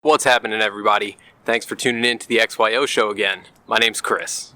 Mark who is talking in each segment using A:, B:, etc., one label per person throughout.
A: What's happening, everybody? Thanks for tuning in to the XYO show again. My name's Chris.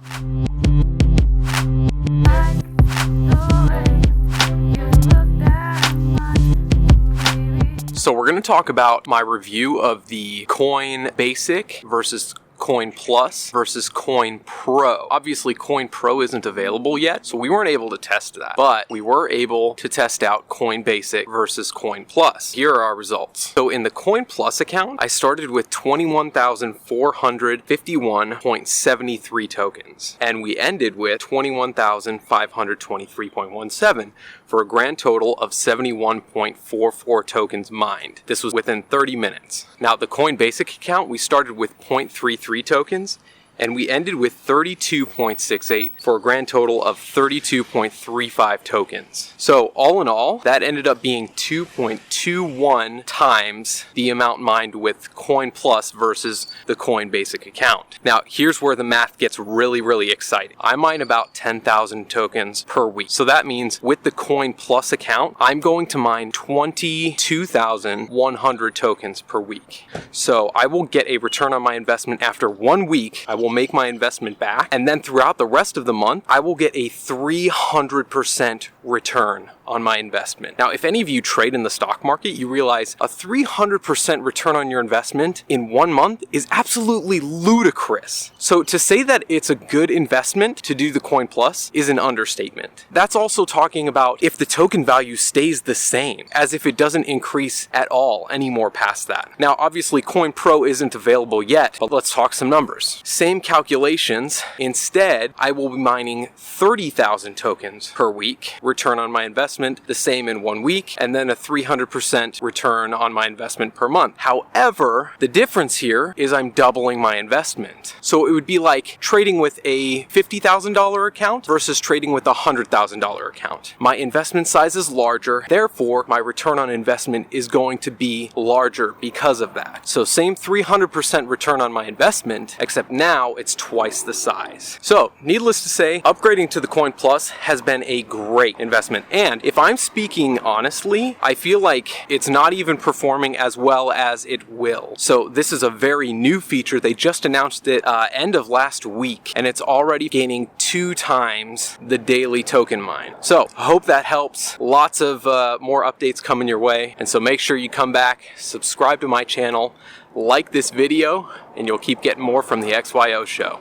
A: So we're going to talk about my review of the Coin Basic versus Coin Plus versus Coin Pro. Obviously, Coin Pro isn't available yet, so we weren't able to test that. But we were able to test out Coin Basic versus Coin Plus. Here are our results. So in the Coin Plus account, I started with 21,451.73 tokens, and we ended with 21,523.17 for a grand total of 71.44 tokens mined. This was within 30 minutes. Now, the Coin Basic account, we started with 0.33 tokens, and we ended with 32.68 for a grand total of 32.35 tokens. So all in all, that ended up being 2.21 times the amount mined with Coin Plus versus the Coin Basic account. Now, here's where the math gets really exciting. I mine about 10,000 tokens per week. So that means with the Coin Plus account, I'm going to mine 22,100 tokens per week. So I will get a return on my investment after 1 week. I will make my investment back, and then throughout the rest of the month, I will get a 300% return on my investment. Now, if any of you trade in the stock market, you realize a 300% return on your investment in 1 month is absolutely ludicrous. So to say that it's a good investment to do the Coin Plus is an understatement. That's also talking about if the token value stays the same, as if it doesn't increase at all anymore past that. Now, obviously, Coin Pro isn't available yet, but let's talk some numbers. Same calculations. Instead, I will be mining 30,000 tokens per week. Return on my investment the same in 1 week, and then a 300% return on my investment per month. However, the difference here is I'm doubling my investment. So it would be like trading with a $50,000 account versus trading with a $100,000 account. My investment size is larger, therefore my return on investment is going to be larger because of that. So same 300% return on my investment, except now it's twice the size. So needless to say, upgrading to the Coin Plus has been a great investment. And if I'm speaking honestly, I feel like it's not even performing as well as it will. So this is a very new feature. They just announced it end of last week, and it's already gaining 2 times the daily token mine. So I hope that helps. Lots of more updates coming your way. And so make sure you come back, subscribe to my channel, like this video, and you'll keep getting more from the XYO show.